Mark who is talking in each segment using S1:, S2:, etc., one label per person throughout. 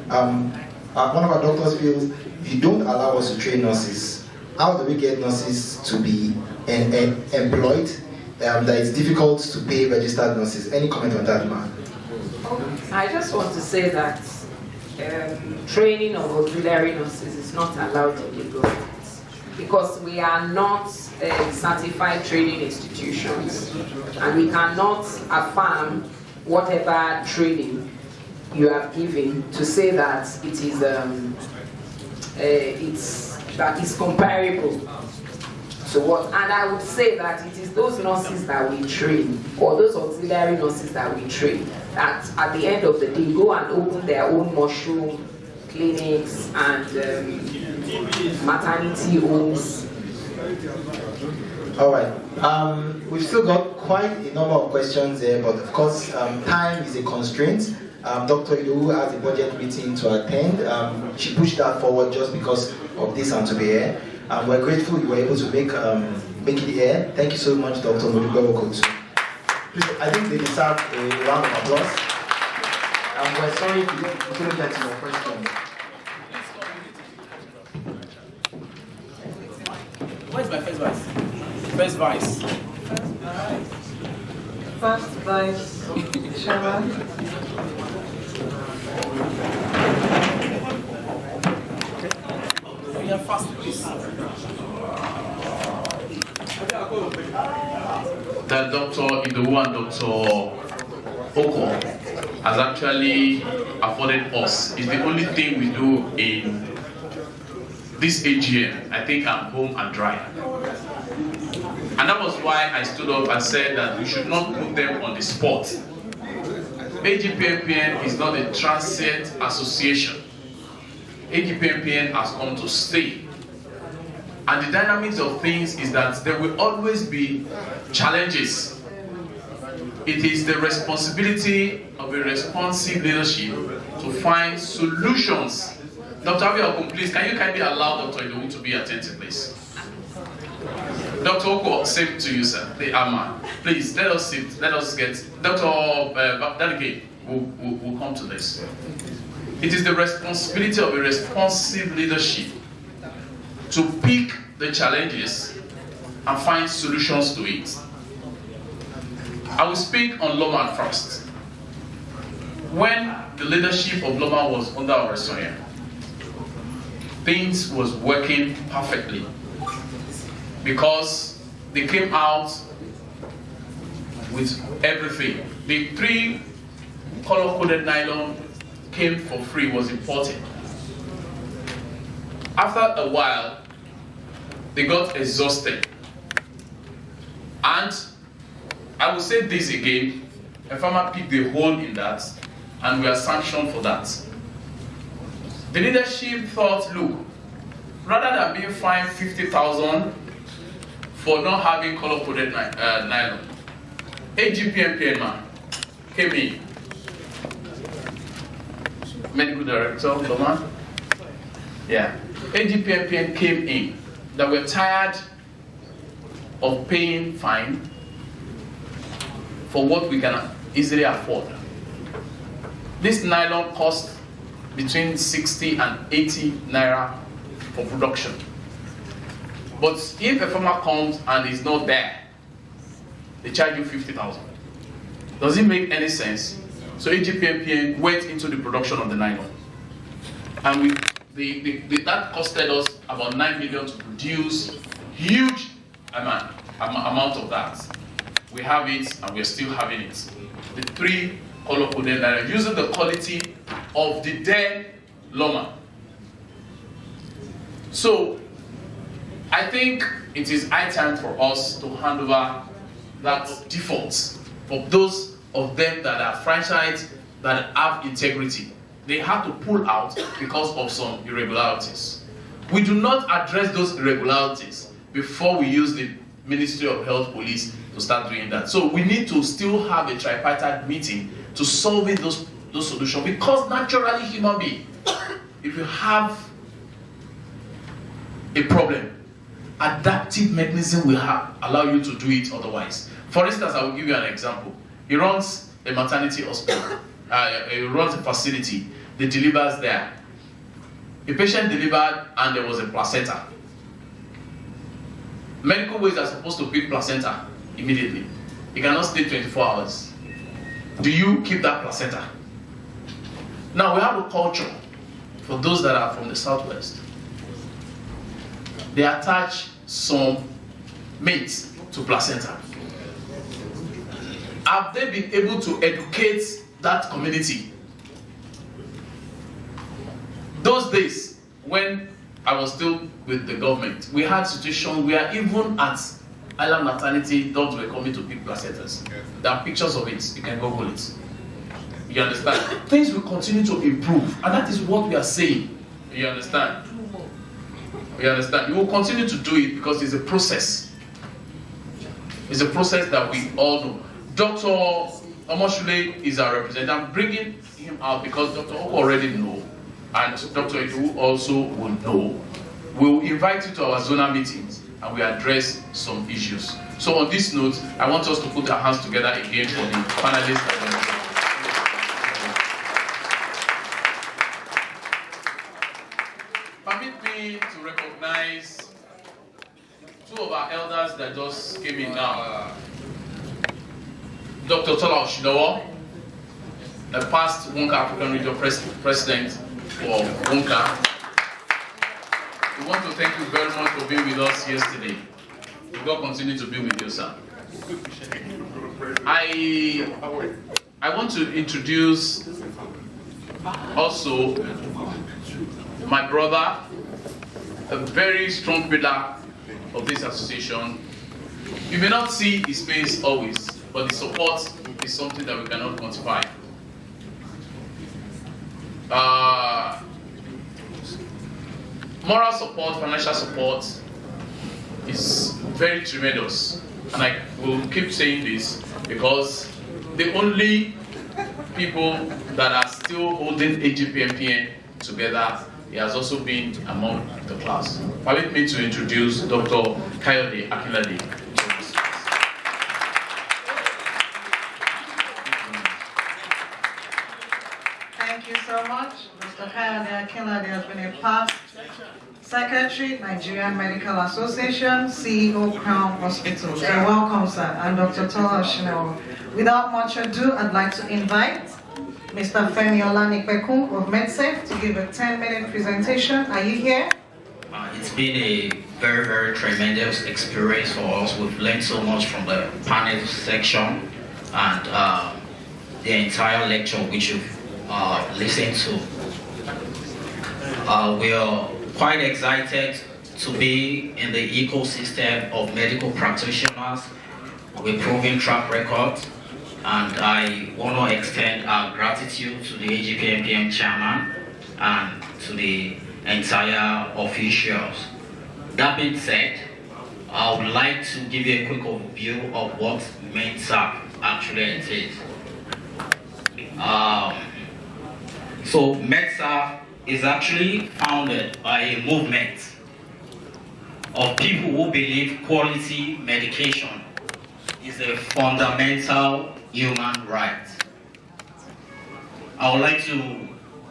S1: One of our doctors feels you don't allow us to train nurses. How do we get nurses to be employed? That it's difficult to pay registered nurses. Any comment on that, ma'am?
S2: I just want to say that training of auxiliary nurses is not allowed in the government because we are not certified training institutions, and we cannot affirm whatever training you have given to say that it is it's comparable to what. And I would say that it is those nurses that we train, or those auxiliary nurses that we train, that at the end of the day go and open their own mushroom clinics and maternity homes.
S1: All right. We've still got quite a number of questions there, but of course, time is a constraint. Dr. Idowu has a budget meeting to attend. She pushed that forward just because of this and to be here. We're grateful you were able to make it here. Thank you so much, Dr. Modugo. Please, I think they deserve a round of applause. And we're sorry if you couldn't get to your question.
S3: Where's my first vice? First vice.
S4: First vice chairman.
S3: We are fast, please.
S5: That Dr. Idowu and Dr. Oko has actually afforded us is the only thing we do in this AGM. I think I'm home and dry. And that was why I stood up and said that we should not put them on the spot. Agpmpn is not a transient association. Agpmpn has come to stay. And the dynamics of things is that there will always be challenges. It is the responsibility of a responsive leadership to find solutions. Dr. Abiyaku, please, can you kindly allow Dr. Idowu to be attentive, please? Dr. Oko, same to you, sir. The Ama. Please, let us sit. Let us get... Dr. Delegate will come to this. It is the responsibility of a responsive leadership to pick the challenges and find solutions to it. I will speak on Loma first. When the leadership of Loma was under our restoration, things was working perfectly because they came out with everything. The 3 color-coded nylon came for free, was imported. After a while, they got exhausted. And I will say this again, a farmer picked a hole in that, and we are sanctioned for that. The leadership thought, look, rather than being fined 50,000 for not having color-coded nylon, Agpmpn man came in. Medical Director, Loma. Yeah. Agpmpn came in that we're tired of paying fine for what we can easily afford. This nylon costs between 60 and 80 naira for production. But if a farmer comes and is not there, they charge you 50,000. Does it make any sense? So Agpmpn went into the production of the nylon. And that costed us about 9 million to produce huge amount of that. We have it and we're still having it. The 3 color-coded nylon using the quality of the then Loma. So I think it is high time for us to hand over that default for those of them that are franchised, that have integrity. They have to pull out because of some irregularities. We do not address those irregularities before we use the Ministry of Health Police to start doing that. So we need to still have a tripartite meeting to solve those solutions, because naturally human being, if you have a problem, adaptive mechanism will allow you to do it otherwise. For instance, I will give you an example. He runs a maternity hospital. He runs a facility the delivers there. A patient delivered and there was a placenta. Medical ways are supposed to pick placenta immediately. You cannot stay 24 hours. Do you keep that placenta? Now we have a culture for those that are from the southwest. They attach some meat to placenta. Have they been able to educate that community? Those days, when I was still with the government, we had situations where even at Island Maternity, dogs were coming to pick placentas. There are pictures of it, you can Google it. You understand? Things will continue to improve, and that is what we are saying. You understand? You understand? We will continue to do it because it's a process. It's a process that we all know. Dr. Omoshule is our representative. I'm bringing him out because Dr. Oko already knows, and Dr. Edu also will know. We will invite you to our zonal meetings and we address some issues. So on this note, I want us to put our hands together again for the panelists. Permit me to recognize two of our elders that just came in now. Dr. Tola Oshinowo, a past Wonka African Region President for Wonka. We want to thank you very much for being with us yesterday. May God continue to be with you, sir. I want to introduce also my brother, a very strong pillar of this association. You may not see his face always, but the support is something that we cannot quantify. Moral support, financial support is very tremendous, and I will keep saying this because the only people that are still holding Agpmpn together, he has also been among the class. Permit me to introduce Dr. Kayode Akinlade.
S4: Thank you so much. Mr. Kayode Akinlade has been a past Secretary, Nigerian Medical Association, CEO, Crown Hospitals. And welcome, sir, and Dr. Tola Oshinowo. Without much ado, I'd like to invite Mr. Femi Olanikpekun of MedSafe to give a 10-minute presentation. Are you here?
S6: It's been a very, very tremendous experience for us. We've learned so much from the panel section and the entire lecture which you've listened to. We are quite excited to be in the ecosystem of medical practitioners with proven track record, and I want to extend our gratitude to the Agpmpn chairman and to the entire officials. That being said, I would like to give you a quick overview of what MedSafe actually entails. So MedSafe is actually founded by a movement of people who believe quality medication is a fundamental human right. I would like to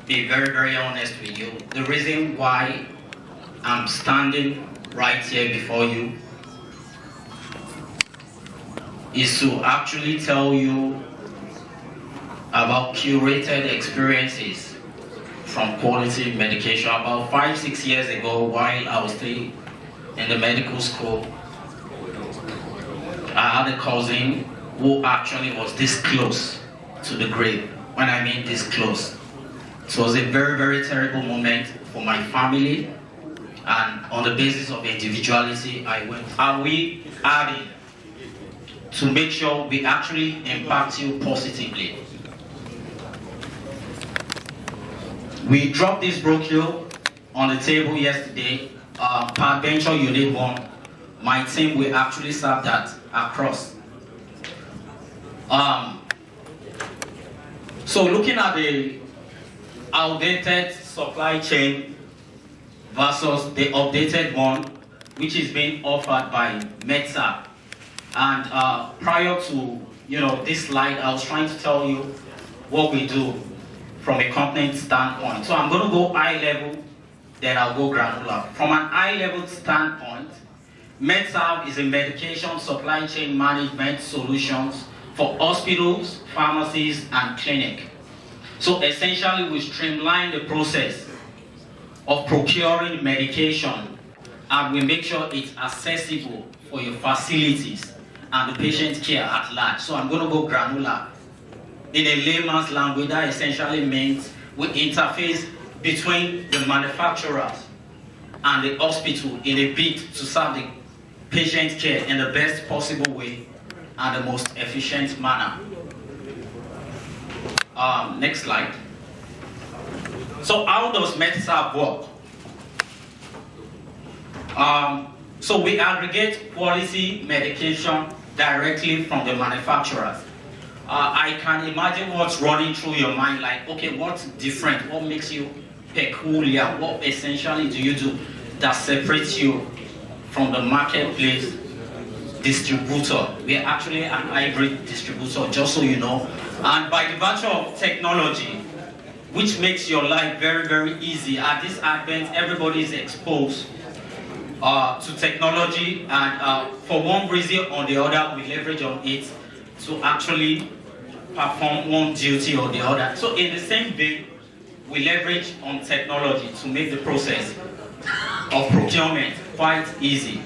S6: be very, very honest with you. The reason why I'm standing right here before you is to actually tell you about curated experiences from quality medication. About 5-6 years ago, while I was still in the medical school, I had a cousin who actually was this close to the grave. When I mean this close, it was a very, very terrible moment for my family, and on the basis of individuality, I went. And we added to make sure we actually impact you positively. We dropped this brochure on the table yesterday. Peradventure you need one. My team will actually serve that across. So looking at the outdated supply chain versus the updated one, which is being offered by MedSafe. And prior to this slide, I was trying to tell you what we do from a company standpoint. So I'm going to go high level, then I'll go granular. From an high level standpoint, MedServ is a medication supply chain management solutions for hospitals, pharmacies, and clinics. So essentially, we streamline the process of procuring medication, and we make sure it's accessible for your facilities and the patient care at large. So I'm going to go granular. In a layman's language, that essentially means we interface between the manufacturers and the hospital in a bid to serve the patient care in the best possible way and the most efficient manner. Next slide. So how does MedServ work? So we aggregate quality medication directly from the manufacturers. I can imagine what's running through your mind, like, okay, what's different? What makes you peculiar? What essentially do you do that separates you from the marketplace distributor? We are actually an hybrid distributor, just so you know. And by the virtue of technology, which makes your life very, very easy, at this Agpmpn, everybody is exposed to technology, and for one reason or the other, we leverage on it to actually perform one duty or the other. So in the same vein, we leverage on technology to make the process of procurement quite easy.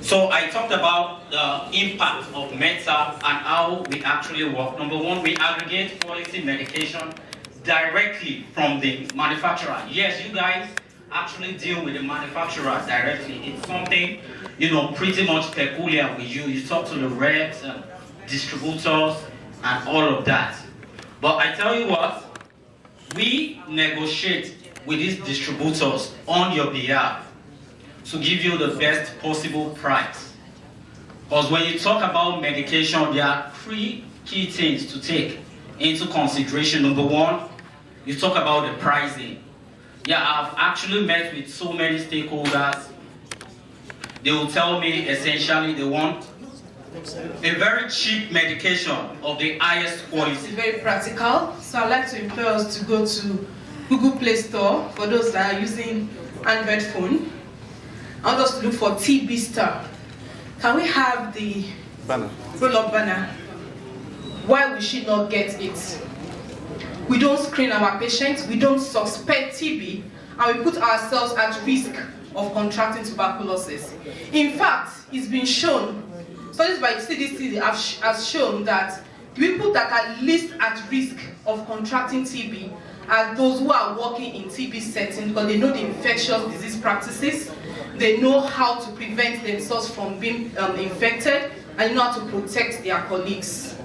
S6: So I talked about the impact of MedServ and how we actually work. Number one, we aggregate quality medication directly from the manufacturer. Yes, you guys actually deal with the manufacturers directly. It's something, you know, pretty much peculiar with you. You talk to the reps and distributors and all of that. But I tell you what, we negotiate with these distributors on your behalf to give you the best possible price. Because when you talk about medication, there are three key things to take into consideration. Number one, you talk about the pricing. Yeah, I've actually met with so many stakeholders. They will tell me essentially they want a very cheap medication of the highest quality.
S7: It's very practical, so I'd like to implore us to go to Google Play Store for those that are using Android phone. I want us to look for TB Star. Can we have the banner? Roll-up banner. Why we should not get it? We don't screen our patients, we don't suspect TB, and we put ourselves at risk of contracting tuberculosis. In fact, it's been shown, studies by CDC have shown that the people that are least at risk of contracting TB are those who are working in TB settings, because they know the infectious disease practices, they know how to prevent themselves from being infected, and know how to protect their colleagues.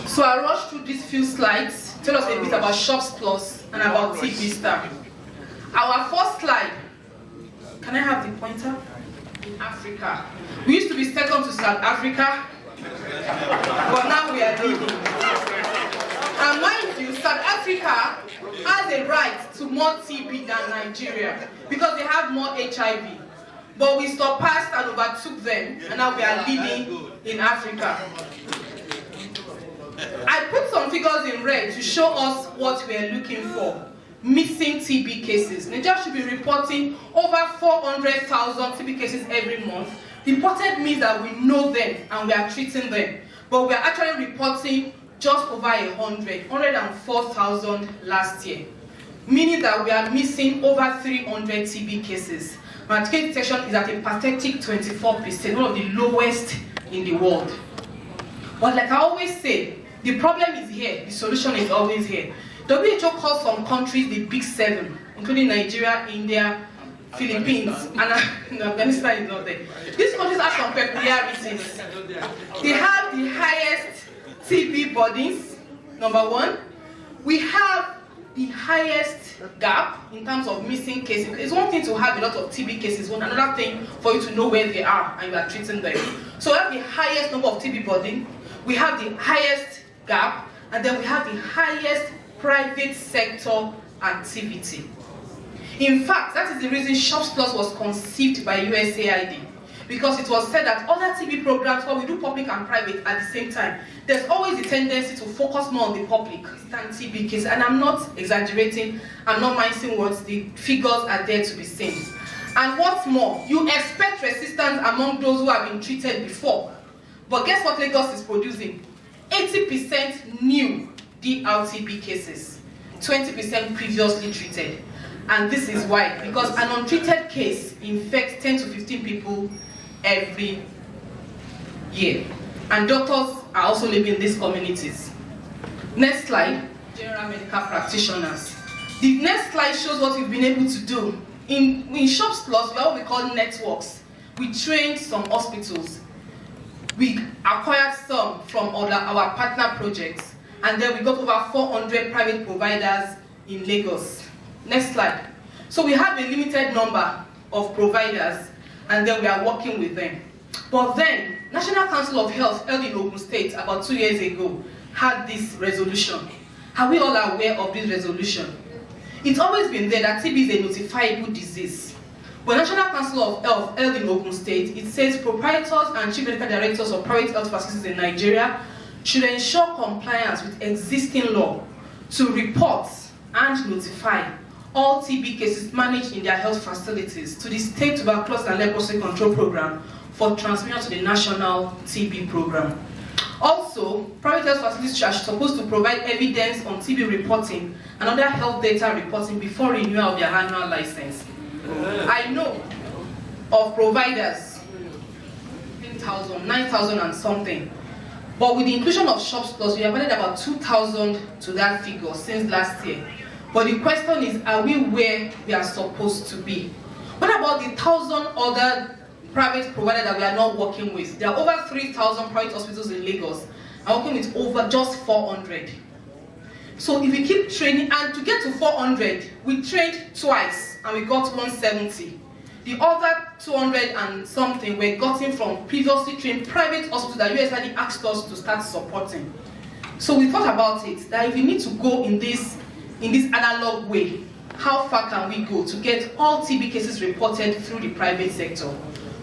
S7: So I rushed through these few slides, tell us a bit about Shops Plus and about TB Star. Our first slide, can I have the pointer? Africa. We used to be second to South Africa, but now we are leading. And mind you, South Africa has a right to more TB than Nigeria because they have more HIV. But we surpassed and overtook them, and now we are leading in Africa. I put some figures in red to show us what we are looking for. Missing TB cases. Nigeria should be reporting over 400,000 TB cases every month. Reported means that we know them and we are treating them. But we are actually reporting just over 104,000 last year. Meaning that we are missing over 300 TB cases. Our TB detection is at a pathetic 24%, one of the lowest in the world. But like I always say, the problem is here, the solution is always here. WHO calls some countries the Big Seven, including Nigeria, India, Philippines, and Afghanistan is not there. These countries have some peculiarities. They have the highest TB burdens, number one. We have the highest gap in terms of missing cases. It's one thing to have a lot of TB cases, another thing for you to know where they are and you are treating them. So we have the highest number of TB burden, we have the highest gap, and then we have the highest private sector activity. In fact, that is the reason Shops Plus was conceived by USAID. because it was said that other TB programs, where we do public and private at the same time, there's always a tendency to focus more on the public than TB cases. And I'm not exaggerating, I'm not mincing words, the figures are there to be seen. And what's more, you expect resistance among those who have been treated before. But guess what Lagos is producing? 80% new DRTB cases, 20% previously treated. And this is why, because an untreated case infects 10 to 15 people every year. And doctors are also living in these communities. Next slide, general medical practitioners. The next slide shows what we've been able to do. In Shops Plus, we have what we call networks. We trained some hospitals. We acquired some from our partner projects. And then we got over 400 private providers in Lagos. Next slide. So we have a limited number of providers, and then we are working with them. But then, National Council of Health held in Ogun State about 2 years ago had this resolution. Are we all aware of this resolution? It's always been there that TB is a notifiable disease. But National Council of Health held in Ogun State, it says proprietors and chief medical directors of private health facilities in Nigeria should ensure compliance with existing law to report and notify all TB cases managed in their health facilities to the State Tuberculosis and Leprosy Control Program for transmission to the National TB Program. Also, private health facilities are supposed to provide evidence on TB reporting and other health data reporting before renewal of their annual license. I know of providers, 10,000, 9,000 and something, but with the inclusion of Shops Plus, we have added about 2,000 to that figure since last year. But the question is, are we where we are supposed to be? What about the 1,000 other private providers that we are not working with? There are over 3,000 private hospitals in Lagos. I'm working with over just 400. So if we keep training, and to get to 400, we trained twice and we got 170. The other 200 and something were gotten from previously trained private hospitals that USAID asked us to start supporting. So we thought about it, that if we need to go in this analog way, how far can we go to get all TB cases reported through the private sector?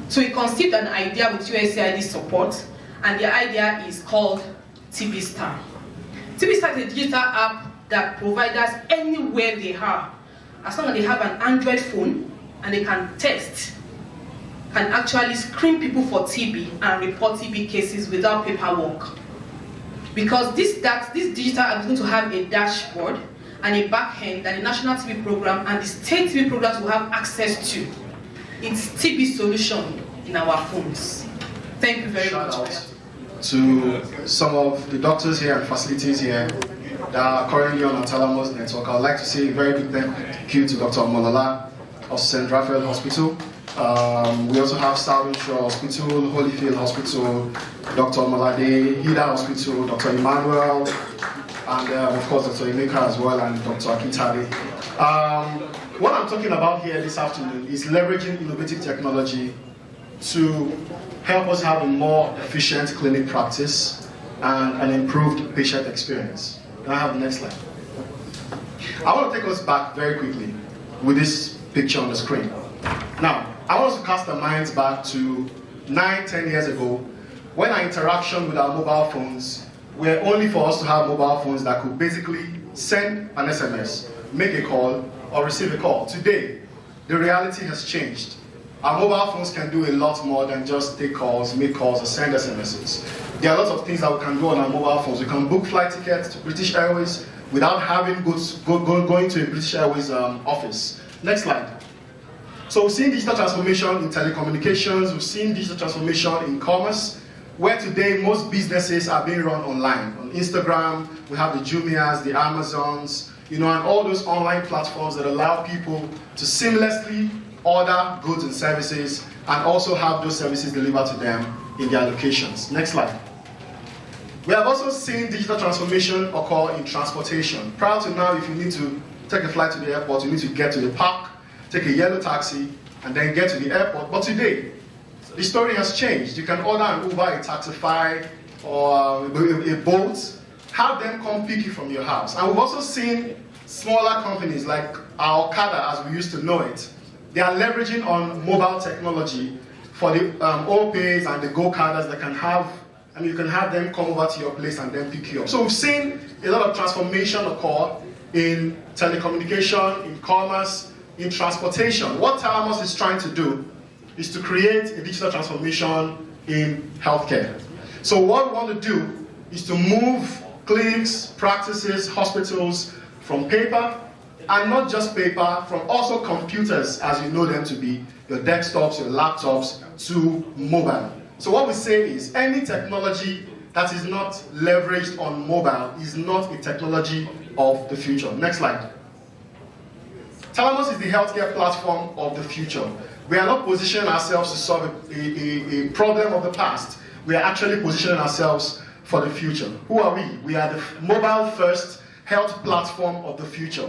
S7: So we conceived an idea with USAID support, and the idea is called TB Star. TB Star is a digital app that providers anywhere they are, as long as they have an Android phone and they can test, can actually screen people for TB and report TB cases without paperwork. Because this digital app is going to have a dashboard and a back end that the National TB Program and the state TB programs will have access to. It's TB solution in our phones. Thank you very much.
S8: Shout out to some of the doctors here and facilities here that are currently on our Talamos network. I would like to say a very big thank you to Dr. Omolola of St. Raphael Hospital. We also have Southern-Shore Hospital, Holyfield Hospital, Dr. Omalade, Hida Hospital, Dr. Emmanuel, and of course Dr. Emeka as well, and Dr. Akintade. What I'm talking about here this afternoon is leveraging innovative technology to help us have a more efficient clinic practice and an improved patient experience. Can I have the next slide? I want to take us back very quickly with this picture on the screen. Now, I want us to cast our minds back to 9-10 years ago, when our interaction with our mobile phones were only for us to have mobile phones that could basically send an SMS, make a call, or receive a call. Today, the reality has changed. Our mobile phones can do a lot more than just take calls, make calls, or send SMSs. There are lots of things that we can do on our mobile phones. We can book flight tickets to British Airways without having going to a British Airways office. Next slide. So we've seen digital transformation in telecommunications, we've seen digital transformation in commerce, where today most businesses are being run online. On Instagram, we have the Jumias, the Amazons, and all those online platforms that allow people to seamlessly order goods and services and also have those services delivered to them in their locations. Next slide. We have also seen digital transformation occur in transportation. Prior to now, if you need to take a flight to the airport, you need to get to the park, take a yellow taxi, and then get to the airport. But today, the story has changed. You can order an Uber, a Taxify, or a boat, have them come pick you from your house. And we've also seen smaller companies like our Okada, as we used to know it. They are leveraging on mobile technology for the OPAs and the go-carders that can have, you can have them come over to your place and then pick you up. So we've seen a lot of transformation occur in telecommunication, in commerce, in transportation. What Talamos is trying to do is to create a digital transformation in healthcare. So what we want to do is to move clinics, practices, hospitals from paper, and not just paper, from also computers as you know them to be, your desktops, your laptops, to mobile. So what we say is any technology that is not leveraged on mobile is not a technology of the future. Next slide. Talamos is the healthcare platform of the future. We are not positioning ourselves to solve a problem of the past. We are actually positioning ourselves for the future. Who are we? We are the mobile-first health platform of the future.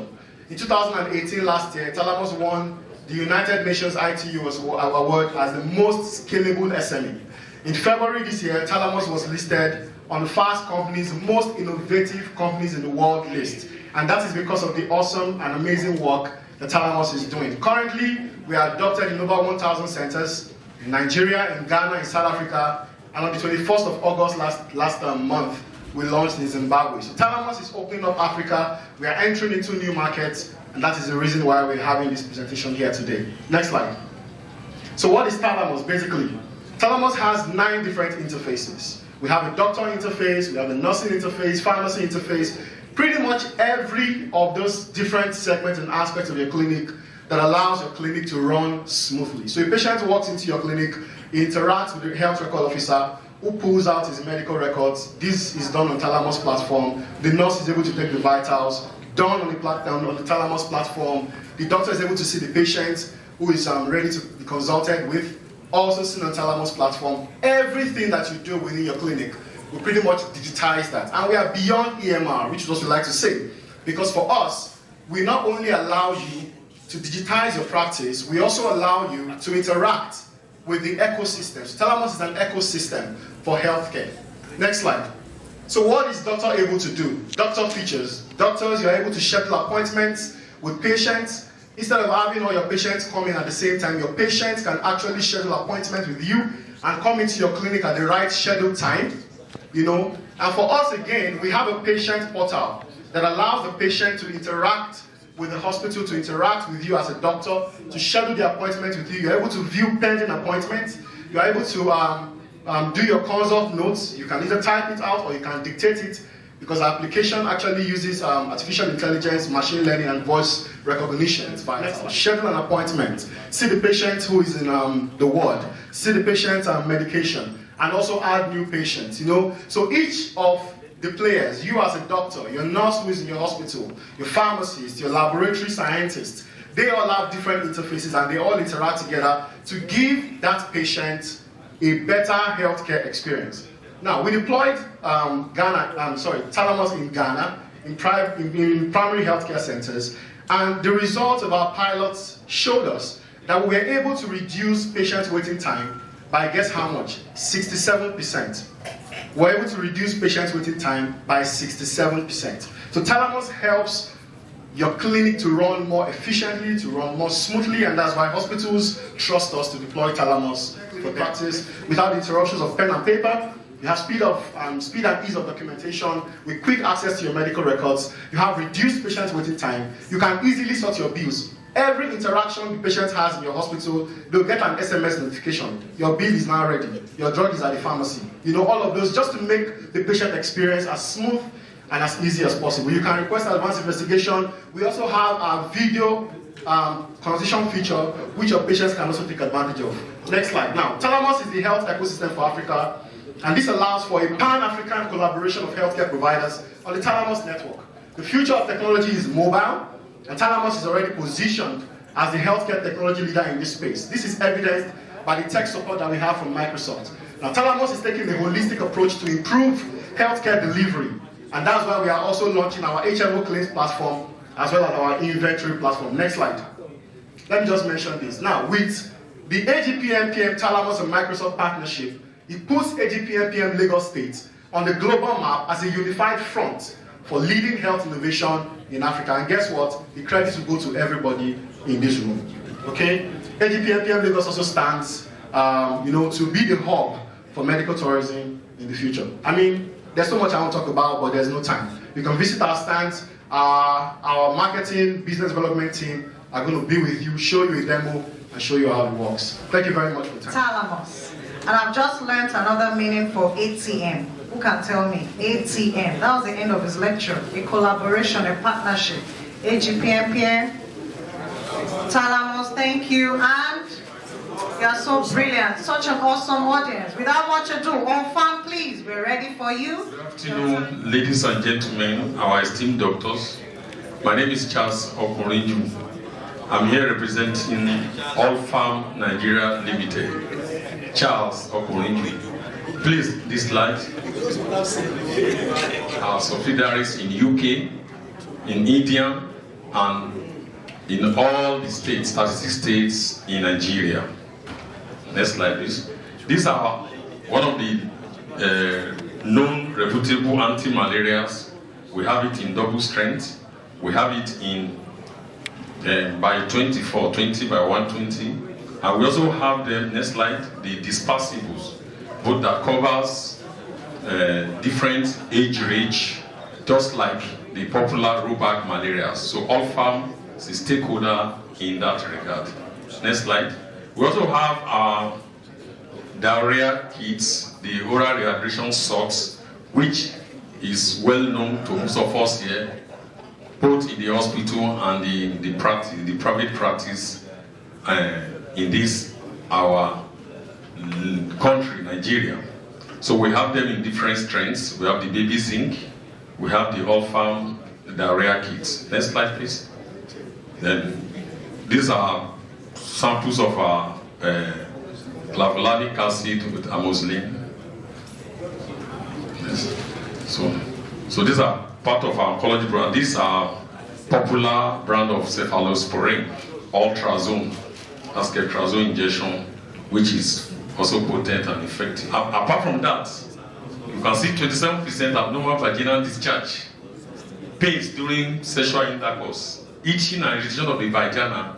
S8: In 2018, last year, Talamos won the United Nations ITU award as the most scalable SME. In February this year, Talamos was listed on the Fast Company's most innovative companies in the world list. And that is because of the awesome and amazing work that Talamos is doing. Currently, we are adopted in over 1,000 centers in Nigeria, in Ghana, in South Africa, and on the 21st of August last month, we launched in Zimbabwe. So Talamos is opening up Africa. We are entering into new markets, and that is the reason why we're having this presentation here today. Next slide. So what is Talamos basically? Talamos has 9 different interfaces. We have a doctor interface, we have a nursing interface, pharmacy interface, pretty much every of those different segments and aspects of your clinic that allows your clinic to run smoothly. So a patient walks into your clinic, he interacts with the health record officer, who pulls out his medical records. This is done on Talamos platform. The nurse is able to take the vitals, done on the Talamos platform. The doctor is able to see the patient who is ready to be consulted with, also seen on Talamos platform. Everything that you do within your clinic, we pretty much digitize that. And we are beyond EMR, which is what we like to say. Because for us, we not only allow you to digitize your practice, we also allow you to interact with the ecosystem. So Talamos is an ecosystem for healthcare. Next slide. So what is doctor able to do? Doctor features. Doctors, you're able to schedule appointments with patients. Instead of having all your patients come in at the same time, your patients can actually schedule appointments with you and come into your clinic at the right scheduled time. And for us again, we have a patient portal that allows the patient to interact with the hospital, to interact with you as a doctor, to schedule the appointment with you. You're able to view pending appointments. You're able to do your consult notes. You can either type it out or you can dictate it, because our application actually uses artificial intelligence, machine learning, and voice recognition. Schedule an appointment, see the patient who is in the ward, see the patient's medication, and also add new patients. So each of the players, you as a doctor, your nurse who is in your hospital, your pharmacist, your laboratory scientist, they all have different interfaces and they all interact together to give that patient a better healthcare experience. Now, we deployed Talamos in Ghana, in primary healthcare centers, and the results of our pilots showed us that we were able to reduce patient waiting time by, guess how much? 67%. We're able to reduce patient waiting time by 67%. So Talamos helps your clinic to run more efficiently, to run more smoothly, and that's why hospitals trust us to deploy Talamos for practice without interruptions of pen and paper. You have speed and ease of documentation with quick access to your medical records. You have reduced patient waiting time. You can easily sort your bills. Every interaction the patient has in your hospital, they'll get an SMS notification. Your bill is now ready. Your drug is at the pharmacy. All of those just to make the patient experience as smooth and as easy as possible. You can request advanced investigation. We also have a video consultation feature which your patients can also take advantage of. Next slide. Now, Talamos is the health ecosystem for Africa, and this allows for a pan-African collaboration of healthcare providers on the Talamos network. The future of technology is mobile, and Talamos is already positioned as the healthcare technology leader in this space. This is evidenced by the tech support that we have from Microsoft. Now, Talamos is taking a holistic approach to improve healthcare delivery, and that's why we are also launching our HMO claims platform as well as our inventory platform. Next slide. Let me just mention this. Now, with the Agpmpn, Talamos, and Microsoft partnership, it puts Agpmpn Lagos State on the global map as a unified front for leading health innovation in Africa. And guess what? The credit will go to everybody in this room. Okay? Agpmpn Lagos also stands to be the hub for medical tourism in the future. I mean, there's so much I want to talk about, but there's no time. You can visit our stands. Our marketing, business development team are going to be with you, show you a demo, and show you how it works. Thank you very much for your time.
S4: Thalamus. And I've just learned another meaning for ATM. Who can tell me? ATM. That was the end of his lecture. A collaboration, a partnership. Agpmpn. Thalamus, thank you. And you are so brilliant. Such an awesome audience. Without much ado, on fan, please. We're ready for you.
S9: Good afternoon, ladies and gentlemen, our esteemed doctors. My name is Charles Okorinju. I'm here representing Agpmpn Nigeria Limited. Charles Okorinju. Please, this slide. Our subsidiaries in UK, in India, and in all the states, 36 states in Nigeria. Next slide, please. These are one of the known reputable anti-malarials. We have it in double strength. We have it in by 24, 20 by 120. And we also have the next slide, the dispersibles, both that covers different age range, just like the popular rollback malaria. So Agpmpn is a stakeholder in that regard. Next slide. We also have our diarrhea kits, the oral rehydration salts, which is well known to most of us here, both in the hospital and the private practice in this our country, Nigeria. So we have them in different strengths. We have the baby zinc, we have the Agpmpn diarrhea kits. Next slide, please. Then these are samples of our clavulanic acid with amoxicillin. Yes. So these are part of our oncology brand. These are popular brand of cephalosporin, ultrazone, asketrazoline injection, which is also potent and effective. Apart from that, you can see 27% abnormal vaginal discharge, pains during sexual intercourse, itching and irritation of the vagina.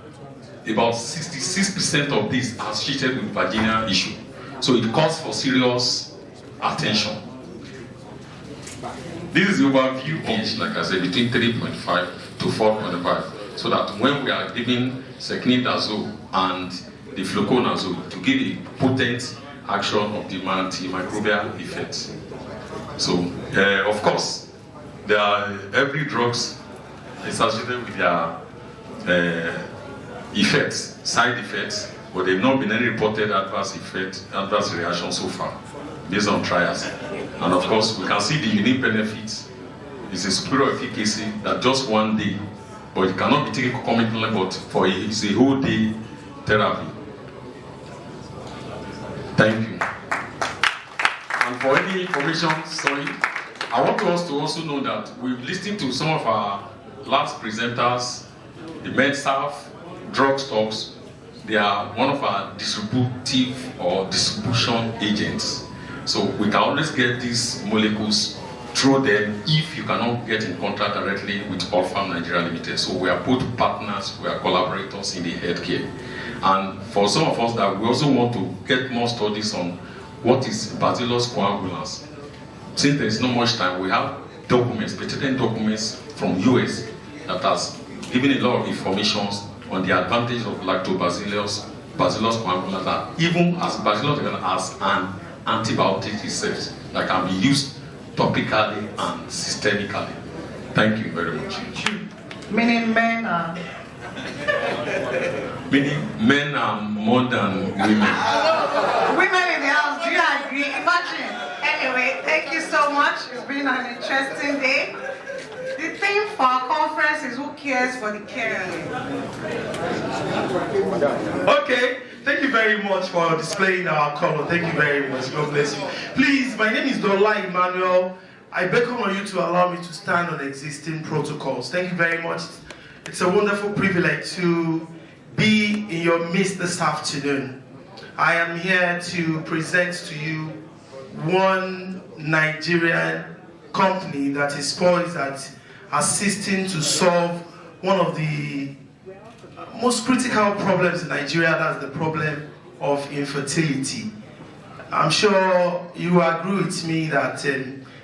S9: About 66% of these are treated with vaginal issue. So it calls for serious attention. This is the overview of, like I said, between 3.5 to 4.5. So that when we are giving secnidazole and the fluconazole to give a potent action of the antimicrobial effect. So, of course, every drugs is associated with their effects, side effects, but there have not been any reported adverse reaction so far, based on trials. And of course, we can see the unique benefits. It's a superior efficacy that just one day, but it cannot be taken concomitantly, but it's a whole day therapy. Thank you. And for any information, I want us to also know that we've listened to some of our last presenters, the med staff, drug stocks. They are one of our distributive or distribution agents. So we can always get these molecules through them if you cannot get in contact directly with Agpmpn Nigeria Limited. So we are both partners, we are collaborators in the healthcare. And for some of us that we also want to get more studies on what is Bacillus coagulans. Since there is not much time, we have documents, patent documents from US that has given a lot of information on the advantage of Bacillus coagulans, that even as Bacillus as an antibiotic itself that can be used topically and systemically. Thank you very much.
S4: Meaning men are...
S9: Meaning men are more than women.
S4: Women in the house, do you agree? Imagine. Anyway, thank you so much. It's been an interesting day. The theme for our conference is who cares for the caring?
S10: Okay, thank you very much for displaying our color. Thank you very much. God bless you. Please, my name is Dola Emmanuel. I beckon on you to allow me to stand on existing protocols. Thank you very much. It's a wonderful privilege to be in your midst this afternoon. I am here to present to you one Nigerian company that is poised at assisting to solve one of the most critical problems in Nigeria. That's the problem of infertility. I'm sure you agree with me that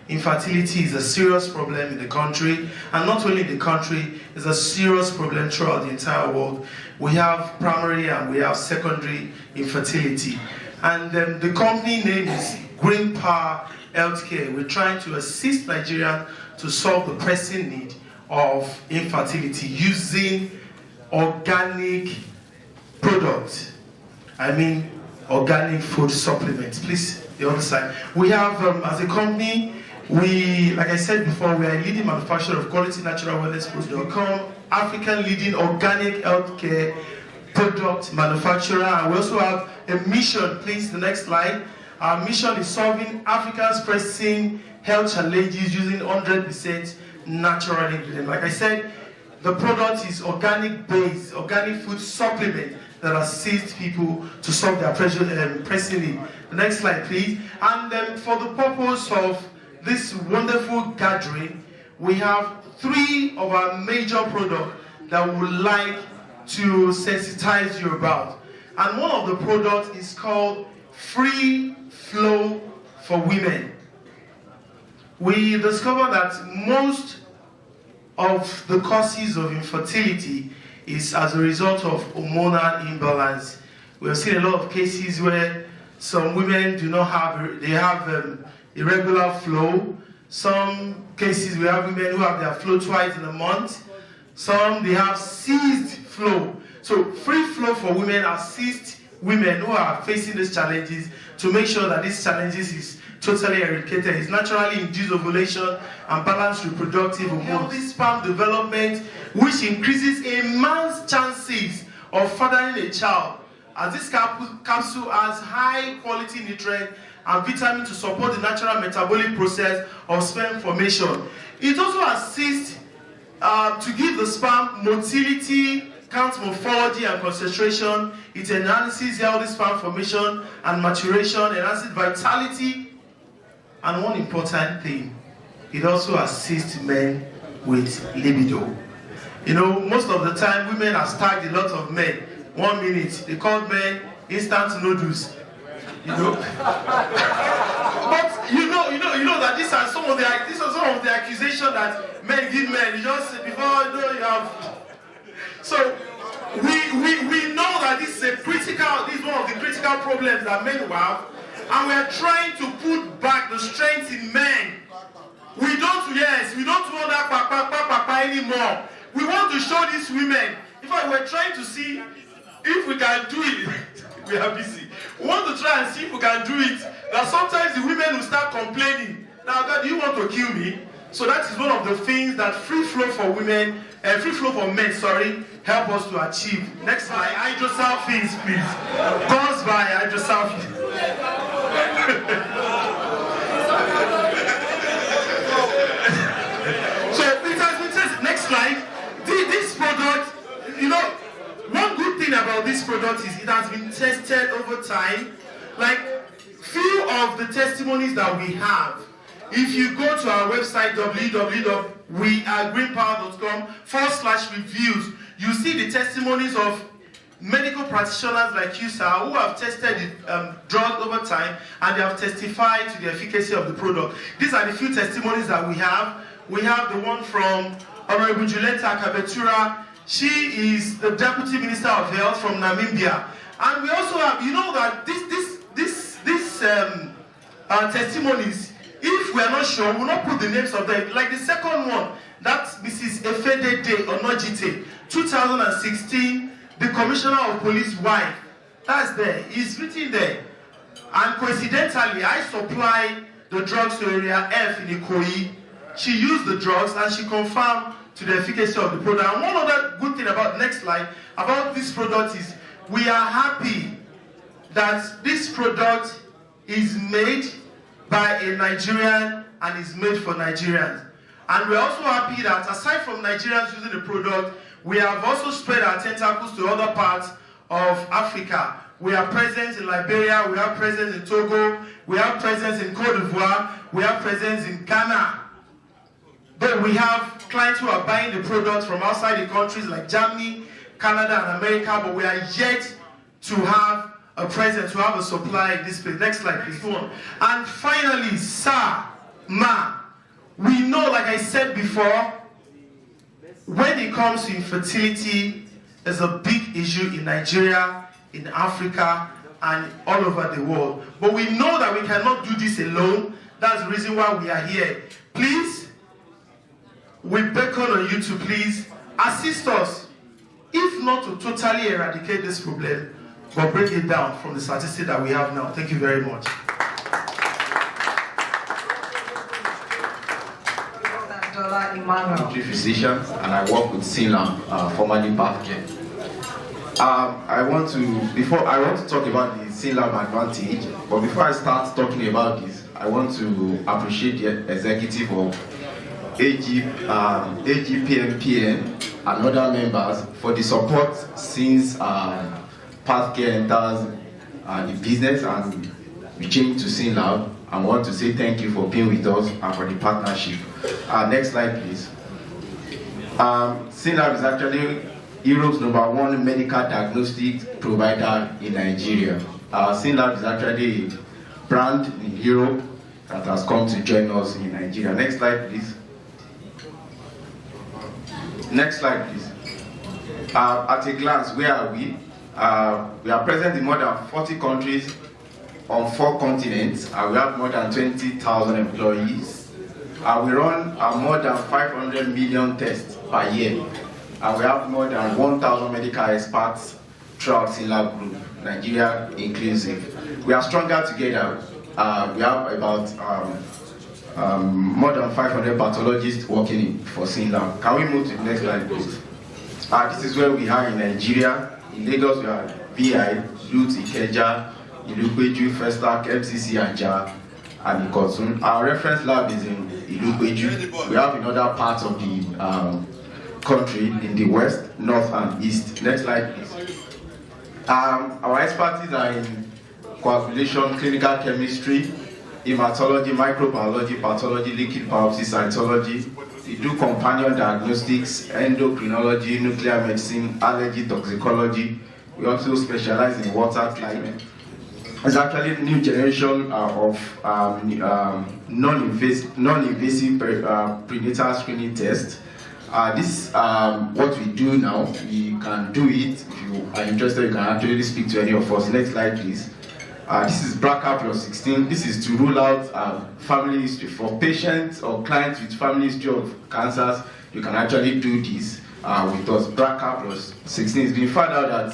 S10: infertility is a serious problem in the country, and not only in the country, it's a serious problem throughout the entire world. We have primary and we have secondary infertility. And the company name is Green Power Healthcare. We're trying to assist Nigerians to solve the pressing need of infertility using organic products. I mean organic food supplements. Please, the other side. We have, as a company, like I said before, we are a leading manufacturer of quality natural wellness products. We become African leading organic healthcare product manufacturer. And we also have a mission. Please, the next slide. Our mission is solving Africa's pressing health challenges using 100% natural ingredients. Like I said, the product is organic based, organic food supplement that assist people to solve their pressing need. The next slide, please. And for the purpose of this wonderful gathering, we have 3 of our major products that we would like to sensitize you about. And one of the products is called Free Flow for Women. We discovered that most of the causes of infertility is as a result of hormonal imbalance. We have seen a lot of cases where some women do not have, they have irregular flow. Some cases we have women who have their flow twice in a month. Some they have ceased flow. So Free Flow for Women assists women who are facing these challenges to make sure that these challenges is totally eradicated. It's naturally induced ovulation and balanced reproductive hormones. Healthy sperm development, which increases a man's chances of fathering a child, as this capsule has high quality nutrients and vitamin to support the natural metabolic process of sperm formation. It also assists to give the sperm motility, count morphology and concentration. It enhances healthy sperm formation and maturation, enhances vitality, and one important thing, it also assists men with libido. You know, most of the time women have tagged a lot of men. 1 minute, they call men instant noodles. You know, but you know that these are some of the accusations that men give men. You just before you know you have. So we know that this is this is one of the critical problems that men have, and we are trying to put back the strength in men. We don't want that papa anymore. We want to show these women. In fact, we're trying to see if we can do it. We are busy. We want to try and see if we can do it. That sometimes the women will start complaining. Now, God, do you want to kill me? So that is one of the things that Free Flow for Women, Free Flow for Men, help us to achieve. Next slide, hydrosulfines, please. Caused by hydrosulfines. So it has been tested. Next slide. This product, you know, one good thing about this product is it has been tested over time. Like few of the testimonies that we have, if you go to our website www.wearegreenpower.com/reviews, you see the testimonies of medical practitioners like you, sir, who have tested the drug over time and they have testified to the efficacy of the product. These are the few testimonies that we have. We have the one from Honorable Julieta Kabetura. She is the Deputy Minister of Health from Namibia. And we also have, you know that these testimonies, if we are not sure, we will not put the names of them. Like the second one, that's Mrs. Efedede Onojite, 2016, the Commissioner of Police wife. That's there. It's written there. And coincidentally, I supply the drugs to Area F in Ikoyi. She used the drugs and she confirmed to the efficacy of the product. And one other good thing about, next slide, about this product is we are happy that this product is made by a Nigerian and is made for Nigerians. And we're also happy that aside from Nigerians using the product, we have also spread our tentacles to other parts of Africa. We are present in Liberia, we have presence in Togo, we have presence in Cote d'Ivoire, we have presence in Ghana. But we have clients who are buying the product from outside the countries like Germany, Canada, and America, but we are yet to have a presence, to have a supply in this place. Next slide, please. And finally, sir, ma, we know, like I said before, when it comes to infertility, there's a big issue in Nigeria, in Africa, and all over the world. But we know that we cannot do this alone. That's the reason why we are here. Please, we beckon on you to please assist us, if not to totally eradicate this problem, but bring it down from the statistics that we have now. Thank you very much.
S11: I'm a physician and I work with CINLAB, formerly Agpmpn. I want to talk about the CINLAB advantage, but before I start talking about this, I want to appreciate the executive of Agpmpn and other members for the support since Agpmpn enters the business and we changed to CINLAB. I want to say thank you for being with us and for the partnership. Next slide, please. CINLAB is actually Europe's #1 medical diagnostics provider in Nigeria. CINLAB is actually a brand in Europe that has come to join us in Nigeria. Next slide, please. Next slide, please. At a glance, where are we? We are present in more than 40 countries on 4 continents, and we have more than 20,000 employees. We run more than 500 million tests per year, and we have more than 1,000 medical experts throughout CINLAB Group, Nigeria inclusive. We are stronger together. We have about more than 500 pathologists working for CINLAB. Can we move to the next slide, please? This is where we are in Nigeria. In Lagos, we are BI, Lut, Ikeja, Ilukweju, Festac, MCC, Ajah, and Ikotun. Our reference lab is in Ilukweju. We have in other parts of the country, in the west, north, and east. Next slide, please. Our expertise are in coagulation, clinical chemistry, hematology, microbiology, pathology, liquid biopsy, cytology. We do companion diagnostics, endocrinology, nuclear medicine, allergy, toxicology. We also specialize in water treatment. It's actually a new generation of non-invasive prenatal screening test. This what we do now. You can do it. If you are interested, you can actually speak to any of us. Next slide, please. This is BRCA plus 16. This is to rule out family history for patients or clients with family history of cancers. You can actually do this with us. BRCA plus 16. It's been found out that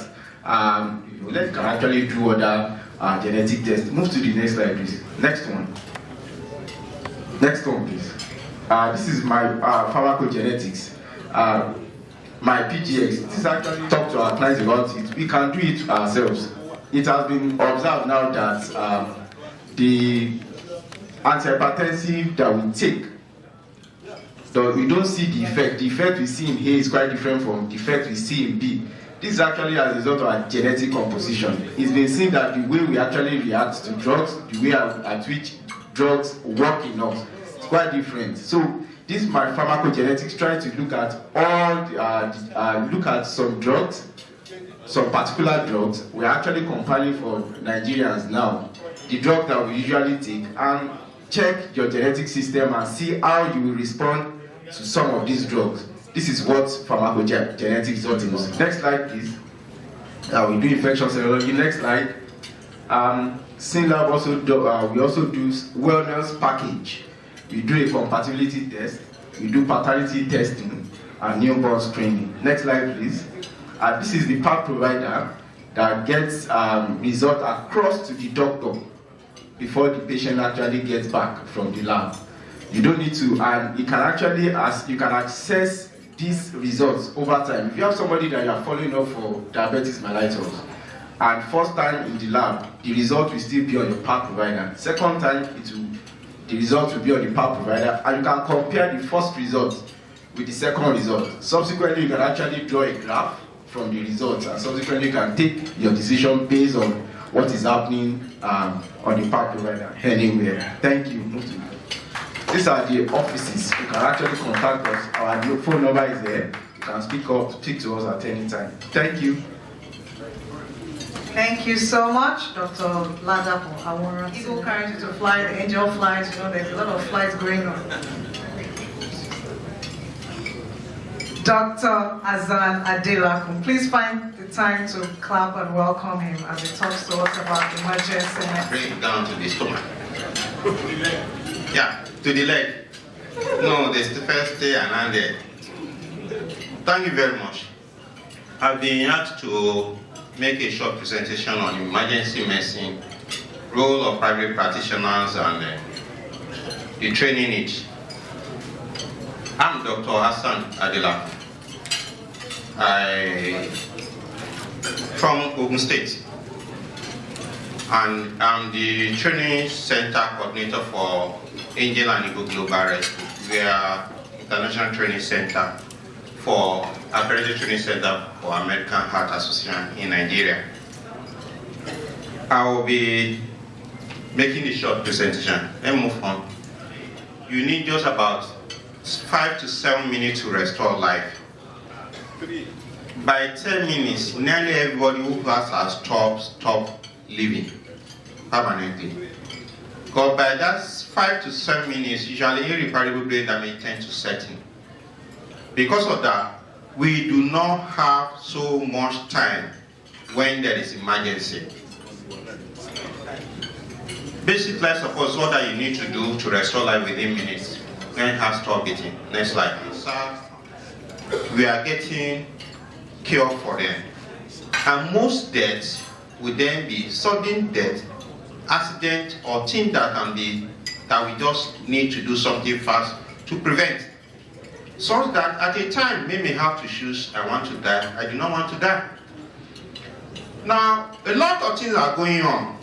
S11: you can actually do other genetic tests. Move to the next slide, please. Next one. Next one, please. This is my pharmacogenetics. My PGX. This is actually talk to our clients about it. We can do it ourselves. It has been observed now that the antihypertensive that we take, we don't see the effect. The effect we see in A is quite different from the effect we see in B. This is actually as a result of our genetic composition. It's been seen that the way we actually react to drugs, the way at which drugs work in us, it's quite different. So this is my pharmacogenetics trying to look at all look at some drugs, some particular drugs. We're actually compiling for Nigerians now the drug that we usually take and check your genetic system and see how you will respond to some of these drugs. This is what pharmacogenetics does. Next slide, please. We do infection serology. Next slide. CINLAB also we also do wellness package. We do a compatibility test. We do paternity testing and newborn screening. Next slide, please. This is the pack provider that gets result across to the doctor before the patient actually gets back from the lab. You don't need to, and you can actually you can access these results over time. If you have somebody that you are following up for diabetes mellitus, and first time in the lab, the result will still be on your pack provider. Second time, the result will be on the pack provider, and you can compare the first result with the second result. Subsequently, you can actually draw a graph from the results, and subsequently you can take your decision based on what is happening on the pack provider anywhere. Thank you. These are the offices. You can actually contact us. Our phone number is there. You can speak to us at any time. Thank you.
S4: Thank you so much, Dr. Ladapo. Eagle carries you to fly, the angel flies, you know, there's a lot of flights going on. Dr. Azan Adelakun, please find the time to clap and welcome him as he talks to us about emergency.
S12: Bring it down to the stomach. Yeah, to the leg. No, the first day and land there. Thank you very much. I've been asked to make a short presentation on emergency medicine, role of private practitioners and the training needs. I'm Dr. Hassan Adela. I'm from Ogun State, and I'm the training center coordinator for Angel and Eagle Global Rescue. We are international training center for accredited training center for American Heart Association in Nigeria. I will be making a short presentation. Let's move on. You need just about 5 to 7 minutes to restore life. By 10 minutes, nearly everybody who has stopped living permanently. Because by that 5 to 7 minutes, usually irreparable brain damage tends to set in. Because of that, we do not have so much time when there is emergency. Basic life support is what that you need to do to restore life within minutes. Then have stop beating. Next slide, please. We are getting cure for them. And most deaths will then be sudden death, accident, or things that we just need to do something fast to prevent. So that at a time we may have to choose, I want to die, I do not want to die. Now, a lot of things are going on.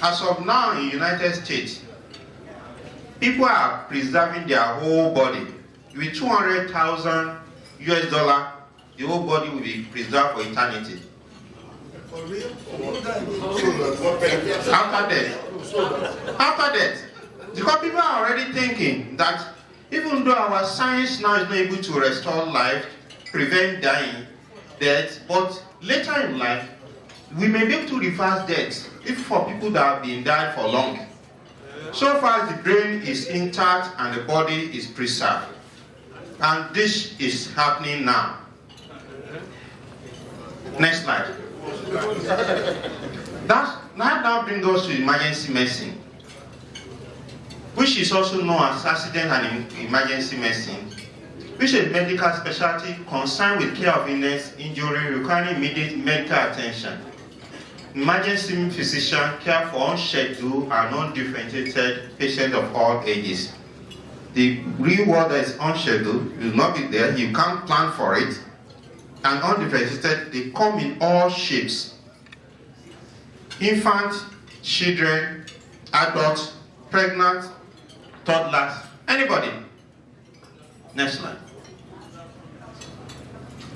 S12: As of now in the United States, people are preserving their whole body. With $200,000 US, the whole body will be preserved for eternity. After death. After death. Because people are already thinking that even though our science now is not able to restore life, prevent dying, death, but later in life, we may be able to reverse death if for people that have been died for long. So far as the brain is intact and the body is preserved. And this is happening now. Next slide. That now brings us to emergency medicine, which is also known as accident and emergency medicine, which is a medical specialty concerned with care of illness, injury requiring immediate medical attention. Emergency physician care for unscheduled and undifferentiated patients of all ages. The real world that is unscheduled will not be there, you can't plan for it. And undifferentiated, they come in all shapes. Infant, children, adults, pregnant, toddlers, anybody. Next slide.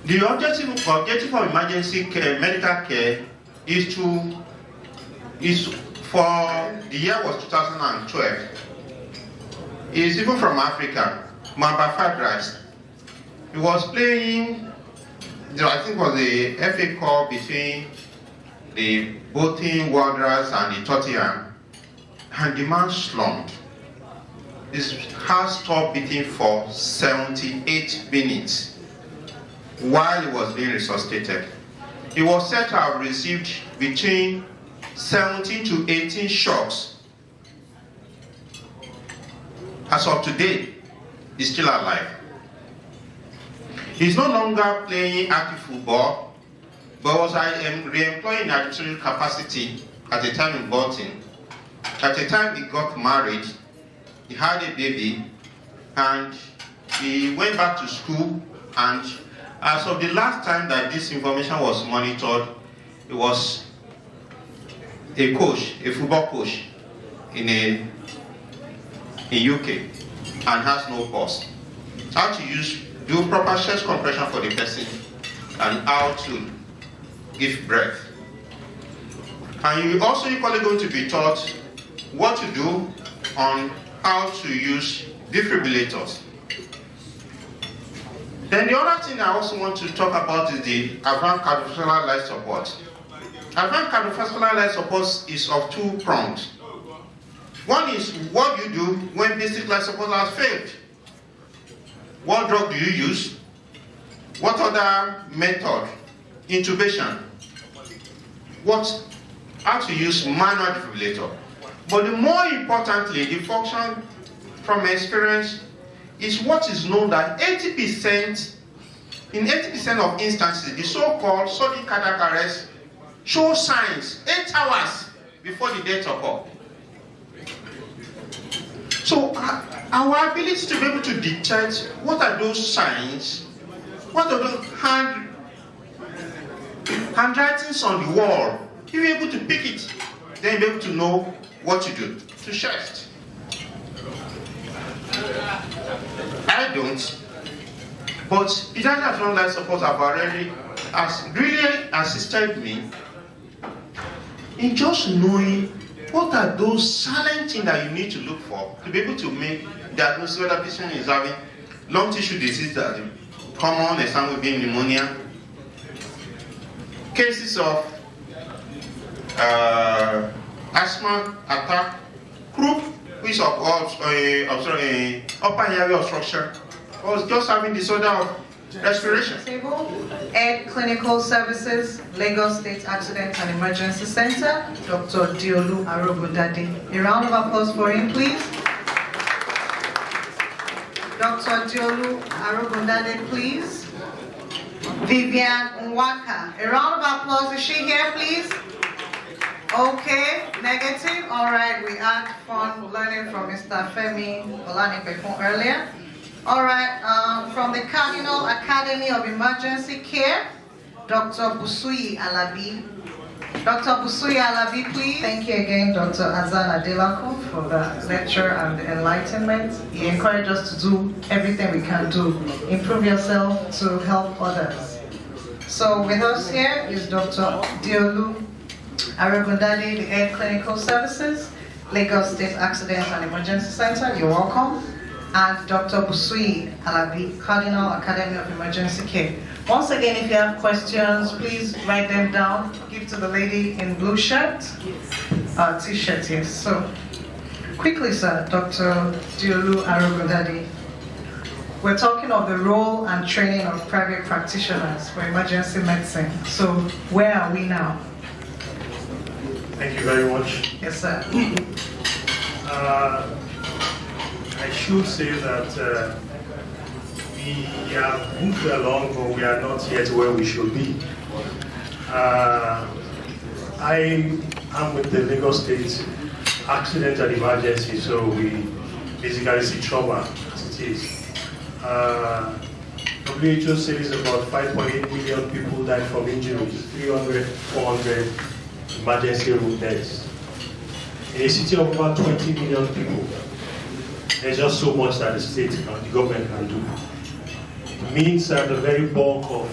S12: The objective of emergency care, medical care, is for the year was 2012. Is even from Africa, Mamba Fadras. He was playing, I think it was the FA Cup between the Bolton Wanderers and the Tottenham, and the man slumped. His heart stopped beating for 78 minutes while he was being resuscitated. He was said to have received between 17 to 18 shocks. As of today, he's still alive. He's no longer playing active football, but was re-employed in administrative capacity at the time in Bolton. At the time he got married, he had a baby, and he went back to school, and as of the last time that this information was monitored, he was a coach, a football coach in UK, and has no pulse. How to do proper chest compression for the person, and how to give breath. And you're also equally going to be taught what to do on how to use defibrillators. Then the other thing I also want to talk about is the advanced cardiovascular life support. advanced cardiovascular life support is of two prongs. One is what you do when basic life support has failed. What drug do you use? What other method? Intubation. How to use manual defibrillator. But the more importantly, the function from experience is what is known that in 80% of instances, the so-called sudden cardiac arrest show signs 8 hours before the death occurs. So our ability to be able to detect what are those signs, what are those handwritings on the wall, if you're able to pick it, then you'll be able to know what to do to shift. I don't, but pediatric life support has really assisted me in just knowing what are those silent things that you need to look for to be able to make diagnosis whether the patient is having lung tissue disease, that is common example being pneumonia, cases of asthma attack, croup, which is upper airway obstruction, or just having disorder of respiration.
S4: Ed Clinical Services, Lagos State Accident and Emergency Center, Dr. Diolu Arogundade. A round of applause for him, please. Dr. Diolu Arogundade, please. Vivian Nwaka. A round of applause. Is she here, please? Okay, negative. All right, we had fun learning from Mr. Femi Olanipekun earlier. All right, from the Cardinal Academy of Emergency Care, Dr. Busuyi Alabi. Dr. Busuyi Alabi, please. Thank you again, Dr. Azan Adelako, for the lecture and the enlightenment. He encouraged us to do everything we can do. Improve yourself to help others. So with us here is Dr. Diolu Arogundade, the Ed Clinical Services, Lagos State Accident and Emergency Center. You're welcome. And Dr. Busuyi Alabi, Cardinal Academy of Emergency Care. Once again, if you have questions, please write them down. Give to the lady in blue shirt, t-shirt, yes. So, quickly, sir, Dr. Diolu Arogundade. We're talking of the role and training of private practitioners for emergency medicine. So, where are we now?
S10: Thank you very much.
S4: Yes, sir.
S10: I should say that we have moved along, but we are not yet where we should be. I am with the Lagos State Accident and Emergency, so we basically see trauma as it is. WHO says about 5.8 million people died from injuries, 300, 400 emergency room deaths. In a city of about 20 million people, there's just so much that the state and the government can do. It means that the very bulk of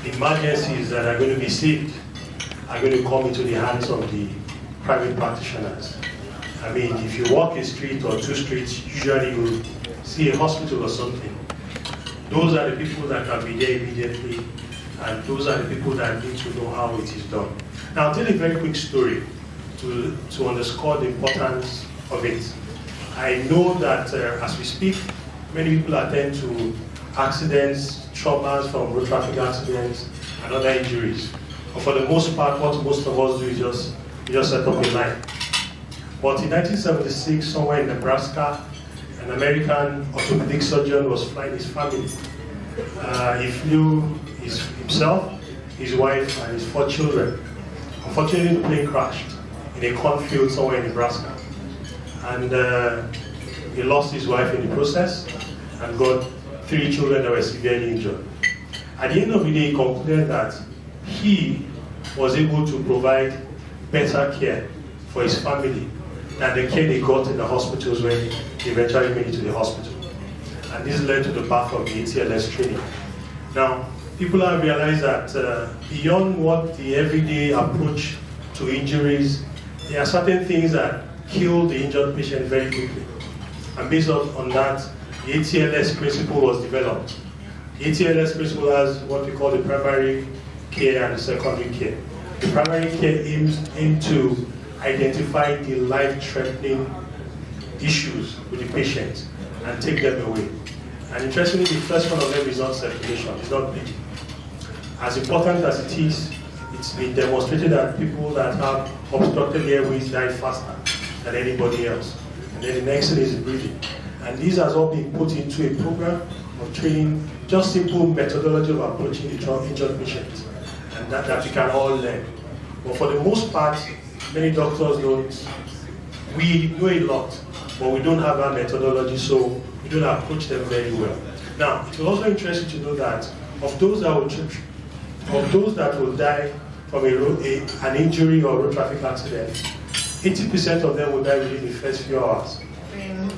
S10: emergencies that are going to be saved are going to come into the hands of the private practitioners. I mean, if you walk a street or two streets, usually you see a hospital or something. Those are the people that can be there immediately, and those are the people that need to know how it is done. Now, I'll tell you a very quick story to underscore the importance of it. I know that as we speak, many people attend to accidents, traumas from road traffic accidents, and other injuries. But for the most part, what most of us do is just set up a line. But in 1976, somewhere in Nebraska, an American orthopedic surgeon was flying his family. He flew himself, his wife, and his 4 children. Unfortunately, the plane crashed in a cornfield somewhere in Nebraska. And he lost his wife in the process and got 3 children that were severely injured. At the end of the day, he concluded that he was able to provide better care for his family than the care they got in the hospitals when they eventually made it to the hospital. And this led to the path of the ATLS training. Now, people have realized that beyond what the everyday approach to injuries, there are certain things that kill the injured patient very quickly. And based on that, the ATLS principle was developed. The ATLS principle has what we call the primary care and the secondary care.
S13: The primary care aims to identify the life-threatening issues with the patient and take them away. And interestingly, the first one of them is not circulation, it's not bleeding. As important as it is, it's been demonstrated that people that have obstructed airways die faster than anybody else. And then the next thing is breathing. And these has all been put into a program of training, just simple methodology of approaching the injured patient, and that we can all learn. But for the most part, many doctors don't, we know a lot, but we don't have that methodology, so we don't approach them very well. Now, it will also interest you to know that of those that will die from an injury or road traffic accident, 80% of them will die within the first few hours.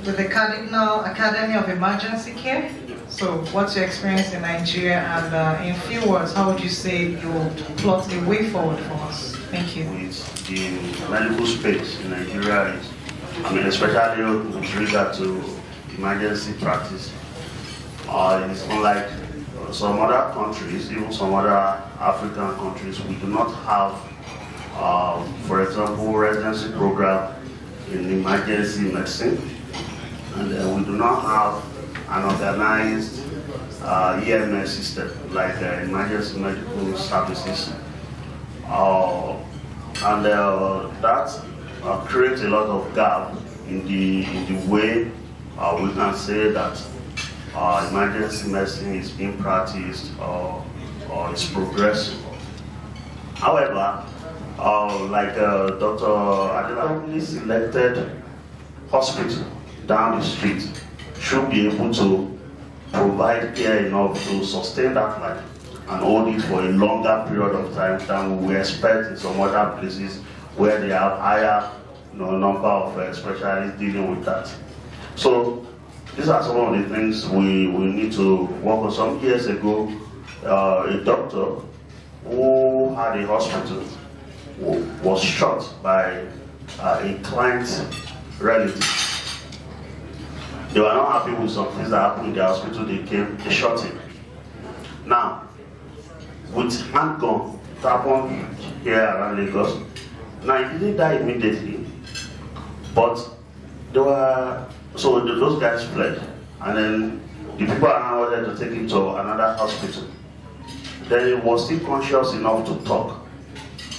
S4: With the Cardinal Academy of Emergency Care, so what's your experience in Nigeria, and in few words, how would you say you will plot a way forward for us? Thank you.
S14: With the medical space in Nigeria, especially with regard to emergency practice, it's unlike some other countries, even some other African countries. We do not have, for example, residency program in emergency medicine, and we do not have an organized EMS system like emergency medical services, and that creates a lot of gap in the way we can say that emergency medicine is being practiced or is progressing. However, like Dr. Adela selected hospital down the street should be able to provide care enough to sustain that life and hold it for a longer period of time than we expect in some other places where they have higher number of specialists dealing with that. So these are some of the things we need to work on. Some years ago, a doctor who had a hospital was shot by a client's relative. They were not happy with some things that happened in the hospital. They came, they shot him. Now, with handgun, it happened here around Lagos. Now, he didn't die immediately, but there were, so those guys fled, and then the people around wanted to take him to another hospital. Then he was still conscious enough to talk.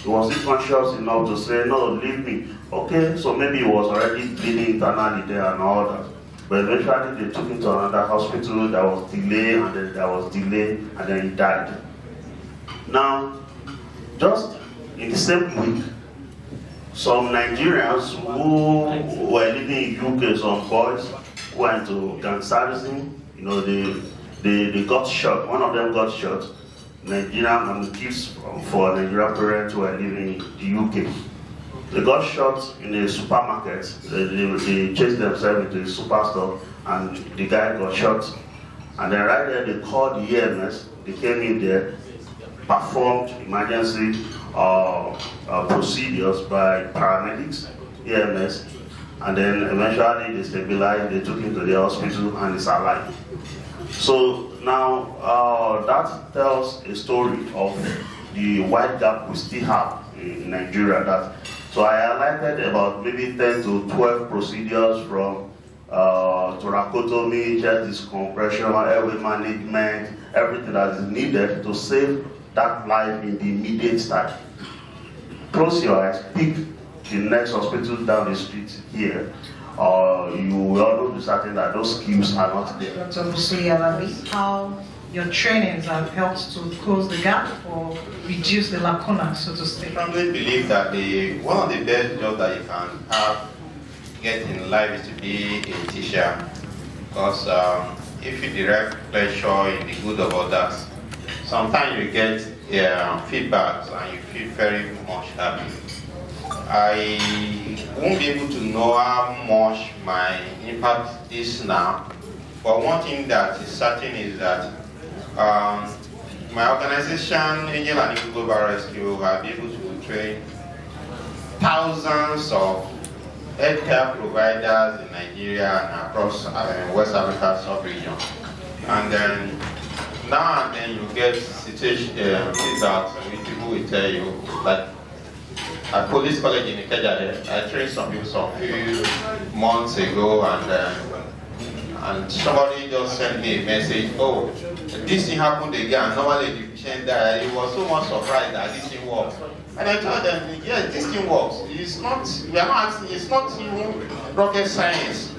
S14: He was still conscious enough to say, no, leave me. Okay, so maybe he was already bleeding internally there and all that. But eventually they took him to another hospital. There was delay, and then there was delay, and then he died. Now, just in the same week, some Nigerians who were living in UK, some boys went to gangsterism. They got shot. One of them got shot. Nigerian and kids for Nigerian parents who were living in the UK. They got shot in a supermarket. They chased themselves into a superstore, and the guy got shot. And then right there, they called the EMS. They came in there, performed emergency procedures by paramedics, EMS, and then eventually they stabilized. They took him to the hospital, and he's alive. So now that tells a story of the wide gap we still have in Nigeria. So I highlighted about maybe 10 to 12 procedures from thoracotomy, chest decompression, airway management, everything that is needed to save that life in the immediate time. Close your eyes, pick the next hospital down the street here. You will also be certain that those skills are not there.
S4: Dr. Busuyalabi, how your trainings have helped to close the gap or reduce the lacuna, so to speak?
S12: I firmly believe that one of the best jobs that you can get in life is to be a teacher, because if you direct pleasure in the good of others, sometimes you get feedbacks and you feel very much happy. I won't be able to know how much my impact is now, but one thing that is certain is that my organization, Angel and Eagle Global Rescue, have been able to train thousands of healthcare providers in Nigeria and across West Africa sub-region. And then now and then you get teach kids out, people will tell you, like at Police College in Ikeja, I trained some people some few months ago, and somebody just sent me a message, oh, this thing happened again, normally the patient died. He was so much surprised that this thing works. And I told them, yes, this thing works. It's not, we are not asking, it's not even rocket science.